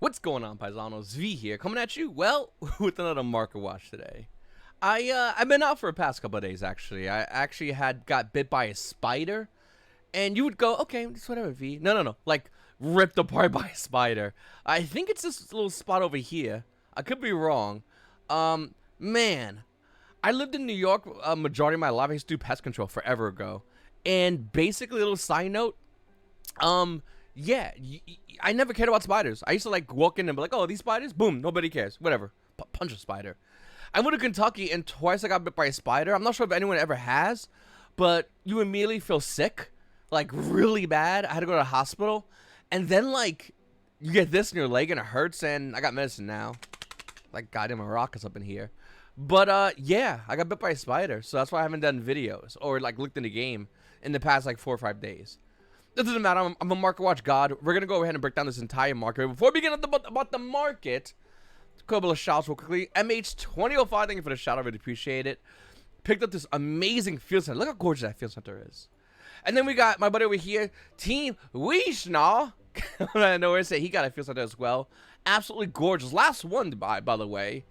What's going on, Paisanos? V here, coming at you, well, with another market watch today. I've been out for the past couple of days, actually. I actually got bit by a spider, and you would go, okay, it's whatever, V. No, like, ripped apart by a spider. I think it's this little spot over here. I could be wrong. Man, I lived in New York a majority of my life. I used to do pest control forever ago. And basically, a little side note, yeah, I never cared about spiders. I used to like walk in and be like, oh, these spiders? Boom, nobody cares. Whatever. Punch a spider. I went to Kentucky and twice I got bit by a spider. I'm not sure if anyone ever has, but you immediately feel sick, like really bad. I had to go to the hospital. And then like you get this in your leg and it hurts, and I got medicine now. Like goddamn Maracas up in here. But yeah, I got bit by a spider, so that's why I haven't done videos or like looked in the game in the past like 4 or 5 days. It doesn't matter. I'm a market watch god. We're gonna go ahead and break down this entire market. Before we begin about the market, a couple of shouts real quickly. MH2005, thank you for the shout. I really appreciate it. Picked up this amazing field center. Look how gorgeous that field center is. And then we got my buddy over here, Team Weeshnaw. I know where to say he got a field center as well. Absolutely gorgeous. Last one to buy, by the way.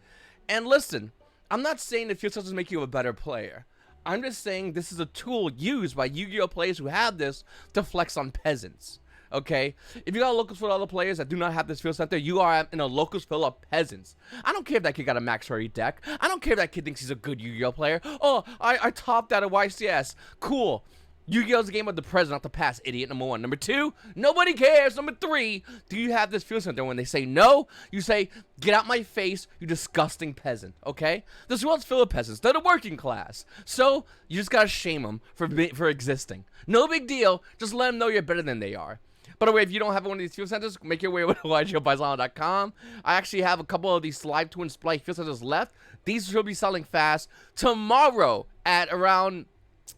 And listen, I'm not saying the field centers make you a better player. I'm just saying this is a tool used by Yu-Gi-Oh players who have this to flex on peasants. Okay? If you got a locals full of other players that do not have this field center, you are in a locals full of peasants. I don't care if that kid got a max rarity deck. I don't care if that kid thinks he's a good Yu-Gi-Oh player. Oh, I topped out of YCS. Cool. Yu-Gi-Oh's a game of the present, not the past, idiot. Number 1. Number 2, nobody cares. Number 3, do you have this field center? When they say no, you say, get out my face, you disgusting peasant, okay? This world's full of peasants. They're the working class. So, you just gotta shame them for existing. No big deal. Just let them know you're better than they are. By the way, if you don't have one of these field centers, make your way over to YGOPaisano.com. I actually have a couple of these live twin splice field centers left. These will be selling fast tomorrow at around,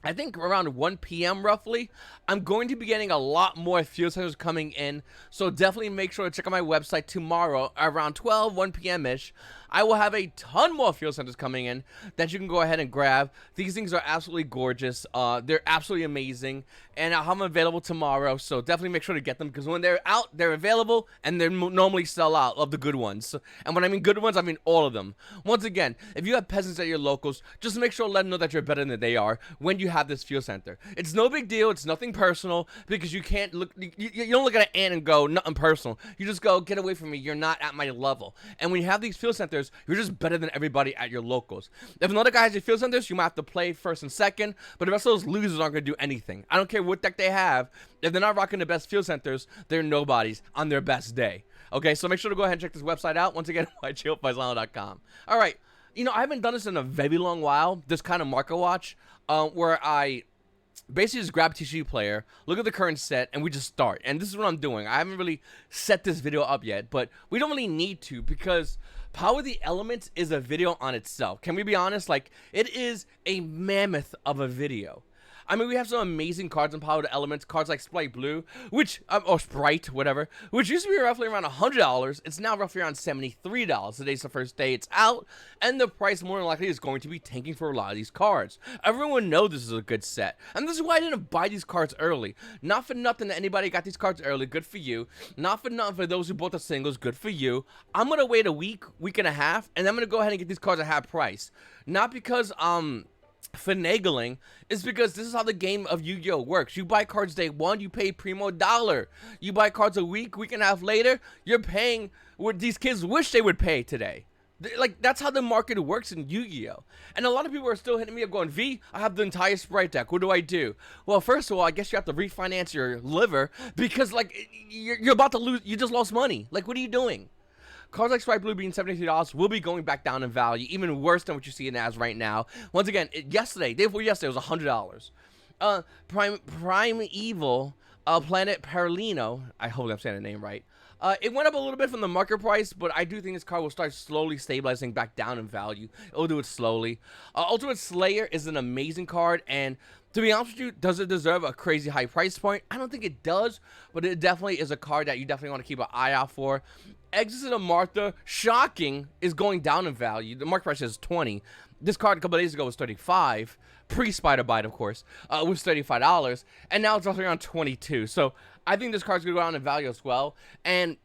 I think around 1 p.m. roughly. I'm going to be getting a lot more field centers coming in, so definitely make sure to check out my website tomorrow around 1 p.m.-ish. I will have a ton more field centers coming in that you can go ahead and grab. These things are absolutely gorgeous. They're absolutely amazing, and I'll have them available tomorrow, so definitely make sure to get them, because when they're out, they're available, and they normally sell out of the good ones. So, and when I mean good ones, I mean all of them. Once again, if you have peasants at your locals, just make sure to let them know that you're better than they are when you have this field center. It's no big deal. It's nothing personal, because you can't look, you don't look at an ant and go, nothing personal. You just go, get away from me. You're not at my level. And when you have these field centers, you're just better than everybody at your locals. If another guy has your field centers, you might have to play first and second, but the rest of those losers aren't going to do anything. I don't care what deck they have. If they're not rocking the best field centers, they're nobodies on their best day. Okay, so make sure to go ahead and check this website out. Once again, YGOPaisano.com. All right, you know, I haven't done this in a very long while, this kind of market watch, where I basically just grab a TCG player, look at the current set, and we just start. And this is what I'm doing. I haven't really set this video up yet, but we don't really need to, because Power the Elements is a video on itself. Can we be honest? Like, it is a mammoth of a video. I mean, we have some amazing cards in Power the Elements, cards like Sprite Blue, which, or Sprite, whatever, which used to be roughly around $100. It's now roughly around $73. Today's the first day it's out, and the price more than likely is going to be tanking for a lot of these cards. Everyone knows this is a good set, and this is why I didn't buy these cards early. Not for nothing that anybody got these cards early, good for you. Not for nothing for those who bought the singles, good for you. I'm gonna wait a week and a half, and I'm gonna go ahead and get these cards at half price. Not because, finagling, is because this is how the game of Yu-Gi-Oh works. You buy cards day 1, you pay primo $1. You buy cards a week and a half later, you're paying what these kids wish they would pay today. Like, that's how the market works in Yu-Gi-Oh! And a lot of people are still hitting me up going, V, I have the entire Sprite deck. What do I do? Well, first of all, I guess you have to refinance your liver, because, like, you're about to lose. You just lost money. Like, what are you doing? Cards like Sprite Blue being $73 will be going back down in value, even worse than what you see it as right now. Once again, day before yesterday, it was $100. Prime Evil, Planet Perlino, I hope I'm saying the name right. It went up a little bit from the market price, but I do think this card will start slowly stabilizing back down in value. It'll do it slowly. Ultimate Slayer is an amazing card, and to be honest with you, does it deserve a crazy high price point? I don't think it does, but it definitely is a card that you definitely want to keep an eye out for. Exit of Martha, shocking, is going down in value. The market price is 20. This card a couple days ago was 35. Pre-Spider Bite, of course, was $35, and now it's roughly around 22. So I think this card's gonna go down in value as well. And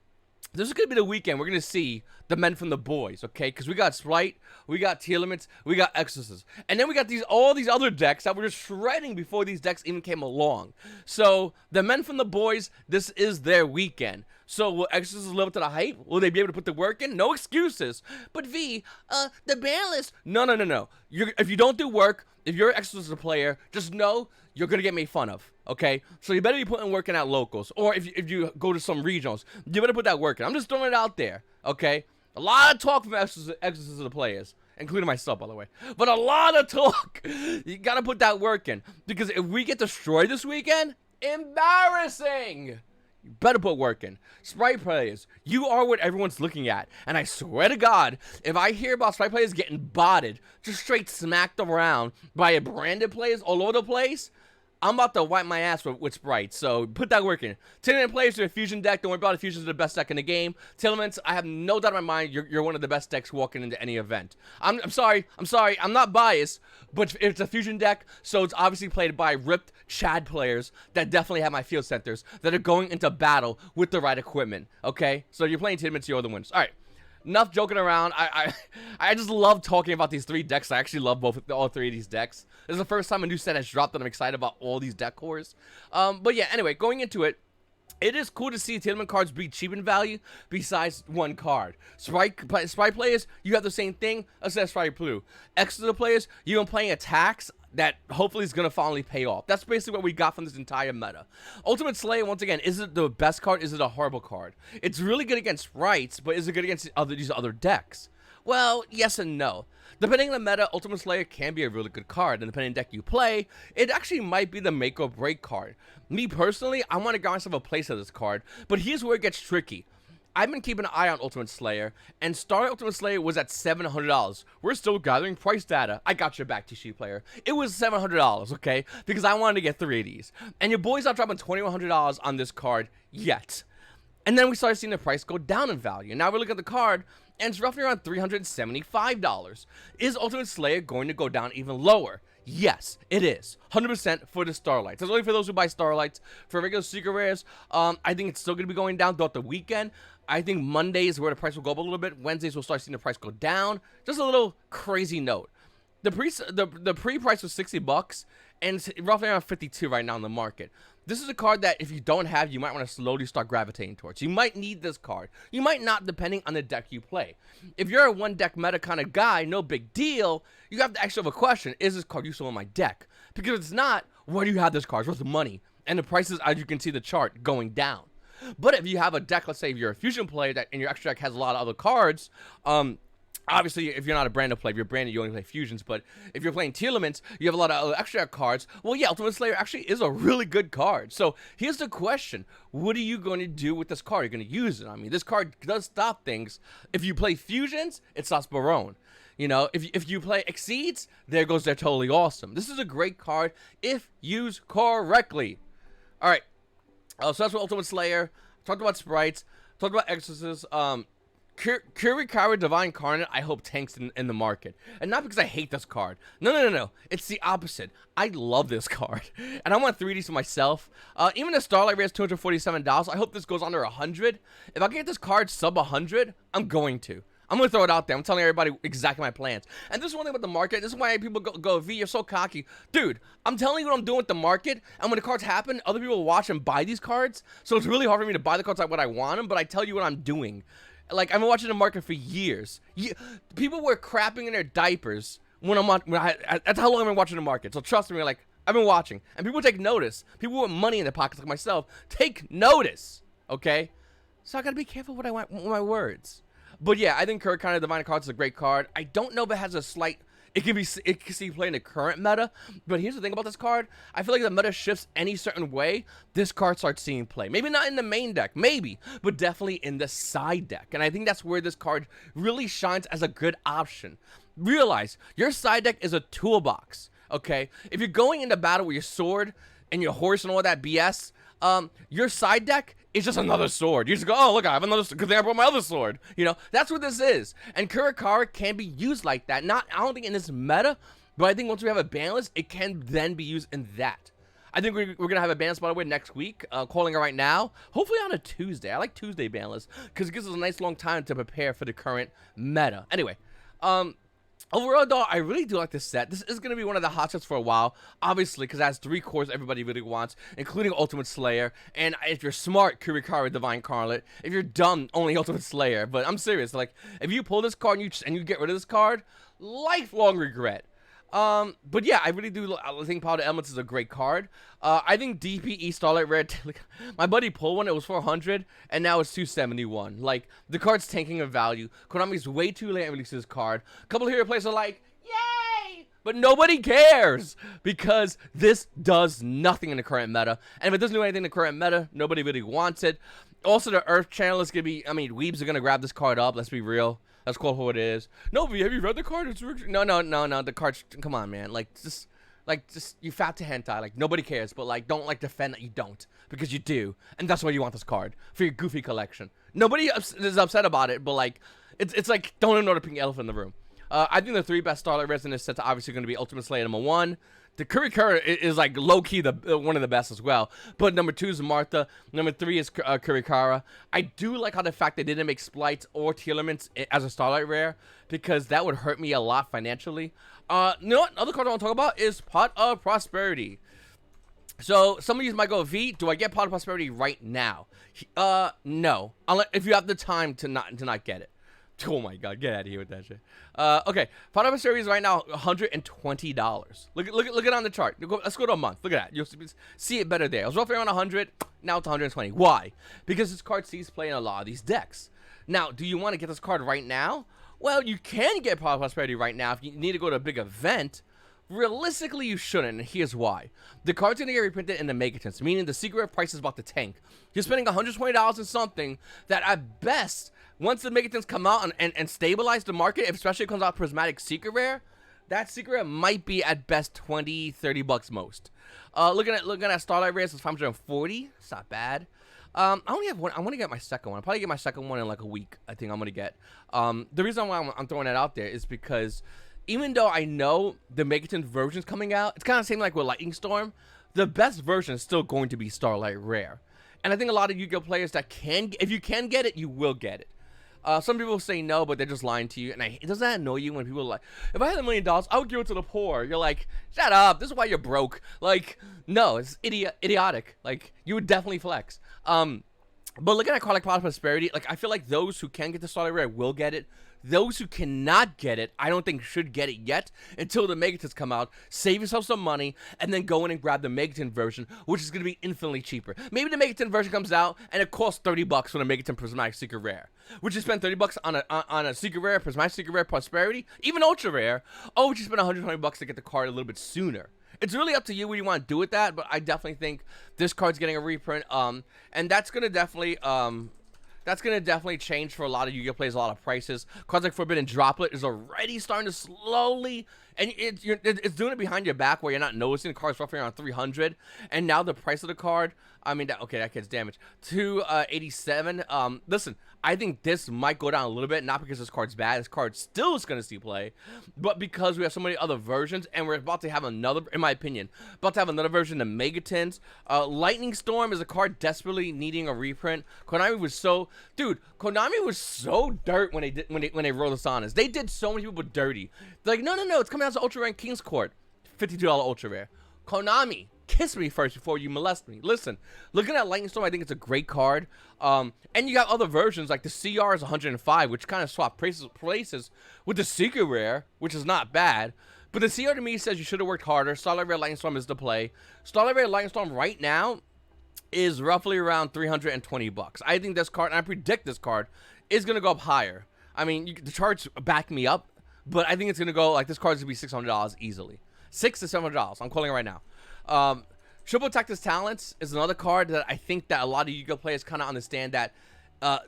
this is gonna be the weekend. We're gonna see the men from the boys, okay? Because we got Sprite, we got Telements, we got Exorcists, and then we got all these other decks that were just shredding before these decks even came along. So the men from the boys, this is their weekend. So will Exorcists live up to the hype? Will they be able to put the work in? No excuses. But V, the ban list. No. If you don't do work, if you're an Exorcist player, just know you're gonna get made fun of. Okay, so you better be putting work in at locals, or if you go to some regionals, you better put that work in. I'm just throwing it out there. Okay, a lot of talk from Exorcist players, including myself, by the way. But a lot of talk. You gotta put that work in, because if we get destroyed this weekend, embarrassing. You better put work in. Sprite players, you are what everyone's looking at. And I swear to God, if I hear about Sprite players getting botted, just straight smacked around by branded players all over the place, I'm about to wipe my ass with Sprite, so put that work in. Telement players are a Fusion deck. Don't worry about it. Fusion's the best deck in the game. Telements, I have no doubt in my mind you're one of the best decks walking into any event. I'm sorry. I'm not biased, but it's a Fusion deck, so it's obviously played by ripped Chad players that definitely have my field centers that are going into battle with the right equipment, okay? So you're playing Telements, you're the winners. All right. Enough joking around. I just love talking about these three decks. I actually love all three of these decks. This is the first time a new set has dropped and I'm excited about all these deck cores. But yeah, anyway, going into it, it is cool to see Telement cards be cheap in value besides one card. Sprite players, you have the same thing, except Sprite Blue. Extra players, you've been playing attacks that hopefully is going to finally pay off. That's basically what we got from this entire meta. Ultimate Slayer, once again, is it the best card? Is it a horrible card? It's really good against Sprites, but is it good against these other decks? Well, yes and no. Depending on the meta, Ultimate Slayer can be a really good card, and depending on the deck you play, it actually might be the make or break card. Me personally, I want to get myself a place of this card, but here's where it gets tricky. I've been keeping an eye on Ultimate Slayer, and Starlight Ultimate Slayer was at $700. We're still gathering price data. I got your back, TC player. It was $700, okay? Because I wanted to get 3 of these. And your boy's not dropping $2,100 on this card yet. And then we started seeing the price go down in value. Now we look at the card, and it's roughly around $375. Is Ultimate Slayer going to go down even lower? Yes, it is. 100% for the Starlights. That's only for those who buy Starlights. For regular Secret Rares, I think it's still going to be going down throughout the weekend. I think Mondays is where the price will go up a little bit. Wednesdays we'll start seeing the price go down. Just a little crazy note. The pre-price was $60, and it's roughly around 52 right now in the market. This is a card that if you don't have, you might want to slowly start gravitating towards. You might need this card. You might not, depending on the deck you play. If you're a one-deck meta kind of guy, no big deal. You have to actually have a question: is this card useful in my deck? Because if it's not, where do you have this card? What's the money? And the prices, as you can see the chart, going down. But if you have a deck, let's say if you're a Fusion player that and your extra deck has a lot of other cards, obviously, if you're not a branded player, if you're branded, you only play Fusions. But if you're playing Telements, you have a lot of other extra cards. Well, yeah, Ultimate Slayer actually is a really good card. So here's the question. What are you going to do with this card? You're going to use it. I mean, this card does stop things. If you play Fusions, it stops Barone. You know, if you play Exceeds, there goes they're totally awesome. This is a great card if used correctly. All right. So that's what Ultimate Slayer. Talked about Sprites. Talked about Exorcists. Kurikawa Divine Carnate, I hope tanks in the market. And not because I hate this card. No. It's the opposite. I love this card. And I want 3Ds for myself. Even the Starlight rate is $247. I hope this goes under 100. If I can get this card sub 100, I'm going to. I'm going to throw it out there. I'm telling everybody exactly my plans. And this is one thing about the market. This is why people go, V, you're so cocky. Dude, I'm telling you what I'm doing with the market. And when the cards happen, other people watch and buy these cards. So it's really hard for me to buy the cards like what I want them. But I tell you what I'm doing. Like, I've been watching the market for years. People were crapping in their diapers when that's how long I've been watching the market. So trust me, like, I've been watching. And people take notice. People with money in their pockets like myself take notice. Okay? So I gotta be careful what I want with my words. But yeah, I think Kirk kind of Divine Cards is a great card. I don't know if it has a slight... It can see play in the current meta, but here's the thing about this card. I feel like the meta shifts any certain way, this card starts seeing play. Maybe not in the main deck, maybe, but definitely in the side deck. And I think that's where this card really shines as a good option. Realize, your side deck is a toolbox, okay? If you're going into battle with your sword and your horse and all that BS, your side deck is just another sword. You just go, oh, look, I have another sword, because I brought my other sword. You know, that's what this is. And Kurikawa can be used like that. I don't think in this meta, but I think once we have a ban list, it can then be used in that. I think we're going to have a ban list, by the way, next week. Calling it right now. Hopefully on a Tuesday. I like Tuesday ban lists because it gives us a nice long time to prepare for the current meta. Anyway, overall, though, I really do like this set. This is going to be one of the hot sets for a while, obviously, because it has 3 cores everybody really wants, including Ultimate Slayer. And if you're smart, Kurikara, Divine Carlet. If you're dumb, only Ultimate Slayer. But I'm serious. Like, if you pull this card and you get rid of this card, lifelong regret. But yeah, I really do. I think Power Elements is a great card. I think DPE Starlight Rare. Like, my buddy pulled one. It was 400, and now it's 271. Like, the card's tanking in value. Konami's way too late to release this card. A couple of hero players are like, yay! But nobody cares because this does nothing in the current meta. And if it doesn't do anything in the current meta, nobody really wants it. Also, the Earth channel is gonna be. I mean, weebs are gonna grab this card up. Let's be real. That's called who it is. No, V, have you read the card? It's no. The card's, come on, man. Like, just you fat to hentai. Like, nobody cares, but like, don't like defend that you don't, because you do, and that's why you want this card for your goofy collection. Nobody is upset about it, but like, it's like, don't ignore the pink elephant in the room. I think the 3 best Starlight Rares in this set are obviously going to be Ultimate Slayer #1. The Kurikara is like low-key one of the best as well. But number 2 is Martha. Number 3 is Kurikara. I do like how the fact they didn't make Splites or Telements as a Starlight Rare, because that would hurt me a lot financially. You know what? Another card I want to talk about is Pot of Prosperity. So some of you might go, V, do I get Pot of Prosperity right now? No. Unless if you have the time to not get it. Oh my god, get out of here with that shit. Okay, Pot of Prosperity is right now $120. Look at it on the chart. Let's go to a month. Look at that. You'll see it better there. It was roughly around 100. Now it's 120. Why? Because this card sees play in a lot of these decks. Now, do you want to get this card right now? Well, you can get Pot of Prosperity right now if you need to go to a big event. Realistically, you shouldn't, and here's why. The card's going to get reprinted in the Megatons, meaning the secret price is about to tank. You're spending $120 on something that, at best, once the Megatons come out and stabilize the market, especially if it comes out Prismatic Secret Rare, that Secret Rare might be, at best, $20-$30 most. Looking at Starlight Rares, it's 540. It's not bad. I only have one. I want to get my second one. I'll probably get my second one in like a week. I think I'm going to get. The reason why I'm throwing that out there is because even though I know the Megaton version's coming out, it's kind of the same like with Lightning Storm. The best version is still going to be Starlight Rare. And I think a lot of Yu-Gi-Oh players that can, if you can get it, you will get it. Some people say no, but they're just lying to you. And doesn't that annoy you when people are like, if I had $1 million, I would give it to the poor? You're like, shut up. This is why you're broke. Like, no, it's idiotic. Like, you would definitely flex. But looking at a card like Pot of Prosperity, like, I feel like those who can get the Starlight Rare will get it. Those who cannot get it, I don't think should get it yet until the Megatons come out. Save yourself some money and then go in and grab the Megaton version, which is going to be infinitely cheaper. Maybe the Megaton version comes out and it costs $30 for the Megaton Prismatic Secret Rare. Would you spend $30 on a Secret Rare, Prismatic Secret Rare, Prosperity, even Ultra Rare? Or would you spend $120 to get the card a little bit sooner? It's really up to you what you want to do with that, but I definitely think this card's getting a reprint, and that's going to definitely change for a lot of Yu-Gi-Oh players, a lot of prices. Cards like Forbidden Droplet is already starting to slowly, and it's doing it behind your back where you're not noticing. The card's roughly around 300, and now the price of the card, I mean, that gets damaged. 287. Listen, I think this might go down a little bit, not because this card's bad. This card still is going to see play, but because we have so many other versions, and we're about to have another, in my opinion, about to have another version of Megatons. Lightning Storm is a card desperately needing a reprint. Konami was so dirt when they wrote this on us. They did so many people dirty. They're like, no, it's coming out as Ultra Rare in King's Court, $52 Ultra Rare. Konami, kiss me first before you molest me. Listen, looking at Lightning Storm, I think it's a great card. And you got other versions, like the CR is 105, which kind of swap places with the Secret Rare, which is not bad. But the CR to me says you should have worked harder. Starlight Rare Lightning Storm is the play. Starlight Rare Lightning Storm right now is roughly around $320. I think this card, and I predict this card, is going to go up higher. I mean, the charts back me up, but I think it's going to go, like, this card's going to be $600 easily. $600 to $700. I'm calling it right now. Triple Tactics Talents is another card that I think that a lot of Yu-Gi-Oh players kind of understand that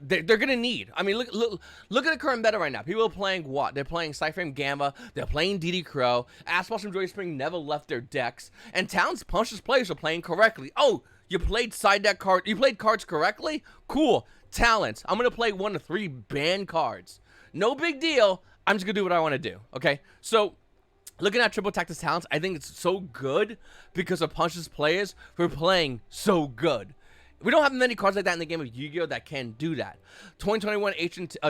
they're going to need. I mean, look at the current meta right now. People are playing what? They're playing Cypher Gamma. They're playing DD Crow. Asphalt and Joy Spring never left their decks. And Talents Punches players are playing correctly. Oh, you played side deck card. You played cards correctly? Cool. Talents. I'm going to play 1 to 3 banned cards. No big deal. I'm just going to do what I want to do. Okay? So looking at Triple Tactics Talents, I think it's so good because it punches players who are playing so good. We don't have many cards like that in the game of Yu-Gi-Oh! That can do that. 2021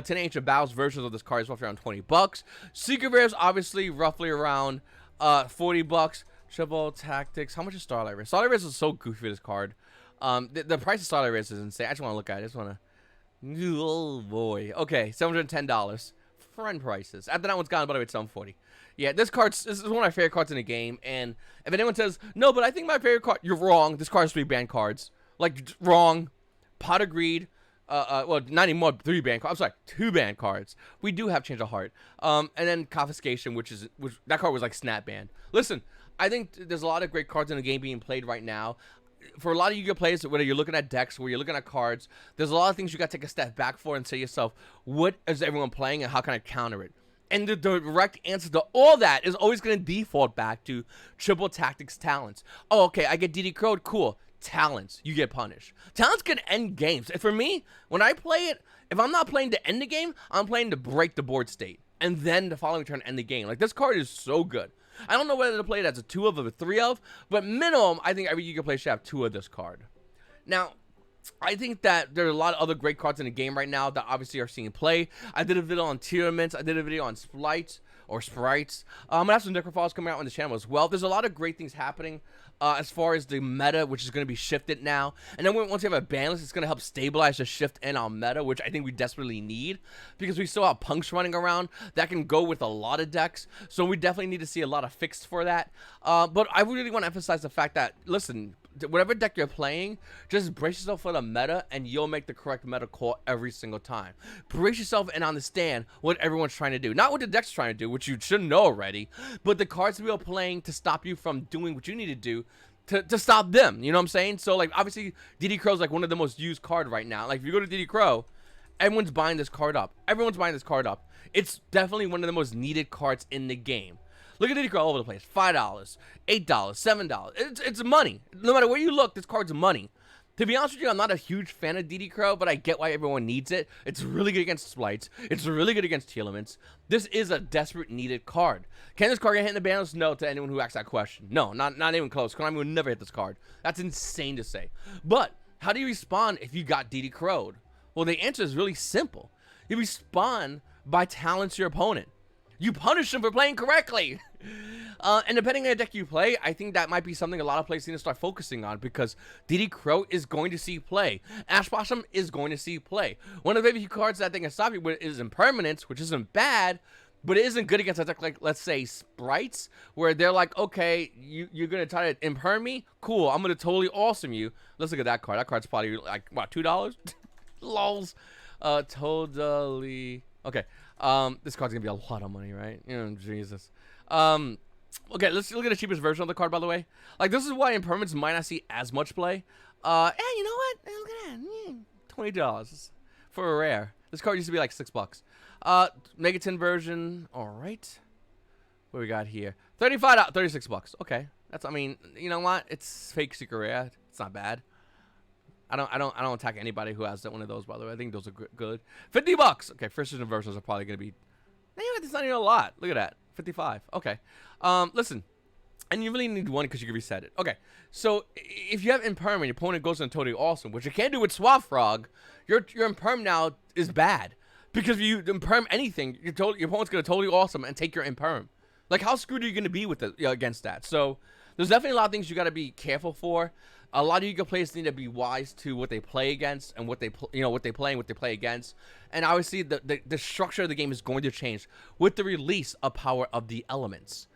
10 Ancient Battles versions of this card is roughly around $20. Secret Rares, obviously, roughly around $40. Triple Tactics. How much is Starlight Rares? Starlight Rares is so goofy for this card. The price of Starlight Rares is insane. I just want to look at it. I just want to... Oh, boy. Okay, $710. Friend prices. After that one's gone, by the way, it's $740. Yeah, this is one of my favorite cards in the game. And if anyone says, no, but I think my favorite card... You're wrong. This card is 3 banned cards. Like, wrong. Pot of Greed. Well, not anymore. 3 banned cards. I'm sorry, 2 banned cards. We do have Change of Heart. And then Confiscation, which that card was like snap banned. Listen, I think there's a lot of great cards in the game being played right now. For a lot of Yu-Gi-Oh players, whether you're looking at decks, where you're looking at cards, there's a lot of things you got to take a step back for and say to yourself, what is everyone playing and how can I counter it? And the direct answer to all that is always going to default back to Triple Tactics Talents. Oh, okay, I get DD Crowed, cool. Talents, you get punished. Talents can end games. And for me, when I play it, if I'm not playing to end the game, I'm playing to break the board state. And then the following turn end the game. Like, this card is so good. I don't know whether to play it as a 2 of or a 3 of, but minimum, I think every Yu-Gi-Oh player should have 2 of this card. Now, I think that there are a lot of other great cards in the game right now that obviously are seeing play. I did a video on Tearments. I did a video on Sprites. I'm gonna have some Necrophiles coming out on the channel as well. There's a lot of great things happening as far as the meta, which is going to be shifted now. And then once you have a ban list, it's going to help stabilize the shift in our meta, which I think we desperately need because we still have punks running around that can go with a lot of decks. So we definitely need to see a lot of fixed for that. But I really want to emphasize the fact that, listen, whatever deck you're playing, just brace yourself for the meta and you'll make the correct meta call every single time. Brace yourself and understand what everyone's trying to do. Not what the deck's trying to do, which you should know already, but the cards we are playing to stop you from doing what you need to do to stop them. You know what I'm saying? So, like, obviously, DD Crow's like one of the most used card right now. Like, if you go to DD Crow, everyone's buying this card up. Everyone's buying this card up. It's definitely one of the most needed cards in the game. Look at DD Crow all over the place. $5, $8, $7. It's money. No matter where you look, this card's money. To be honest with you, I'm not a huge fan of DD Crow, but I get why everyone needs it. It's really good against Sprites. It's really good against Tearments. This is a desperate needed card. Can this card get hit in the ban list? No, to anyone who asks that question. No, not even close. Konami would never hit this card. That's insane to say. But how do you respond if you got DD Crowed? Well, the answer is really simple. You respond by talents your opponent. You punish them for playing correctly. And depending on the deck you play, I think that might be something a lot of players need to start focusing on because DD Crow is going to see play. Ash Blossom is going to see play. One of the very few cards that they can stop you with is Impermanence, which isn't bad, but it isn't good against a deck like, let's say, Sprites, where they're like, okay, you're going to try to imperm me? Cool, I'm going to totally awesome you. Let's look at that card. That card's probably like, what, $2? Lols. Totally. Okay. This card's gonna be a lot of money, right? You know, Jesus. Okay, let's look at the cheapest version of the card, by the way. Like, this is why Impermanence might not see as much play. And you know what? Look at that. $20 for a rare. This card used to be like $6. Megaton version. All right. What we got here? $35, $36. Okay. That's, I mean, you know what? It's fake secret rare. It's not bad. I don't attack anybody who has one of those, by the way. I think those are good. $50. Okay, first edition versions are probably gonna be. It's not even a lot. Look at that. 55. Okay. Listen, and you really need one because you can reset it. Okay. So if you have Imperm, your opponent goes into totally awesome, which you can't do with Swap Frog. Your Imperm now is bad because if you Imperm anything, your opponent's gonna totally awesome and take your Imperm. Like, how screwed are you gonna be with it against that? So there's definitely a lot of things you gotta be careful for. A lot of Yu-Gi-Oh players need to be wise to what they play against and what they what they play and what they play against. And obviously the structure of the game is going to change with the release of Power of the Elements.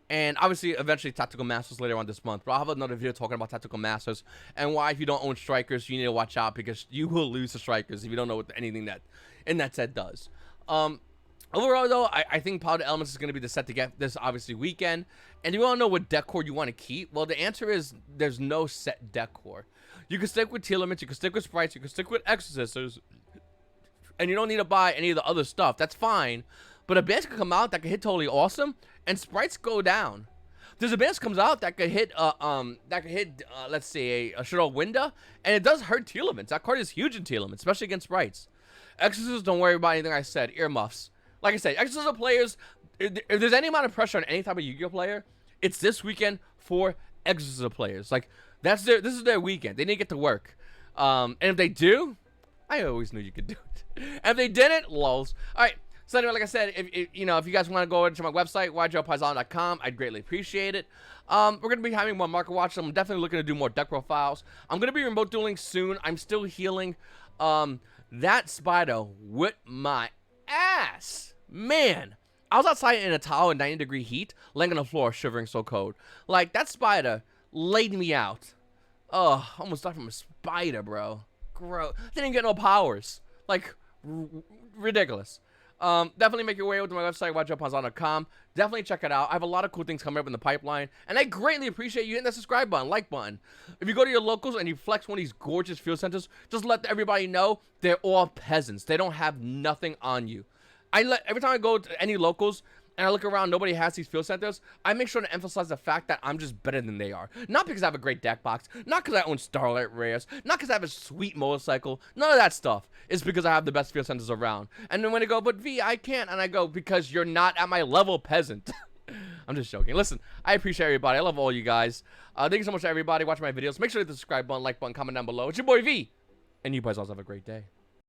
And obviously eventually Tactical Masters later on this month. But I'll have another video talking about Tactical Masters and why if you don't own Strikers, you need to watch out because you will lose the Strikers if you don't know what anything that in that set does. Overall, though, I think Power of the Elements is going to be the set to get this, obviously, weekend. And you want to know what deck core you want to keep? Well, the answer is there's no set deck core. You can stick with Tearments, you can stick with Sprites, you can stick with Exorcisters, and you don't need to buy any of the other stuff. That's fine. But a base could come out that could hit totally awesome, and Sprites go down. There's a base comes out that could hit, let's say, a Shadow Window, and it does hurt Tearments. That card is huge in Tearments, especially against Sprites. Exorcisters, don't worry about anything I said. Earmuffs. Like I said, Exorcism players, if there's any amount of pressure on any type of Yu-Gi-Oh player, it's this weekend for Exorcism players. Like, this is their weekend. They need to get to work. And if they do, I always knew you could do it. And if they didn't, lols. All right. So anyway, like I said, if you guys want to go over to my website, YGOPaisano.com, I'd greatly appreciate it. We're going to be having more market watch. So I'm definitely looking to do more deck profiles. I'm going to be remote dueling soon. I'm still healing that spider with my ass. Man, I was outside in a towel in 90-degree heat, laying on the floor, shivering so cold. Like, that spider laid me out. Oh, almost died from a spider, bro. Gross. Didn't get no powers. Like, ridiculous. Definitely make your way over to my website, YGOPaisano.com. Definitely check it out. I have a lot of cool things coming up in the pipeline, and I greatly appreciate you hitting that subscribe button, like button. If you go to your locals and you flex one of these gorgeous field centers, just let everybody know they're all peasants. They don't have nothing on you. Every time I go to any locals and I look around, nobody has these field centers, I make sure to emphasize the fact that I'm just better than they are. Not because I have a great deck box, not because I own Starlight rares, not because I have a sweet motorcycle, none of that stuff. It's because I have the best field centers around. And then when they go, but V, I can't, and I go, because you're not at my level, peasant. I'm just joking. Listen, I appreciate everybody. I love all you guys. Thank you so much to everybody watching my videos. Make sure to hit the subscribe button, like button, comment down below. It's your boy V, and you guys all have a great day.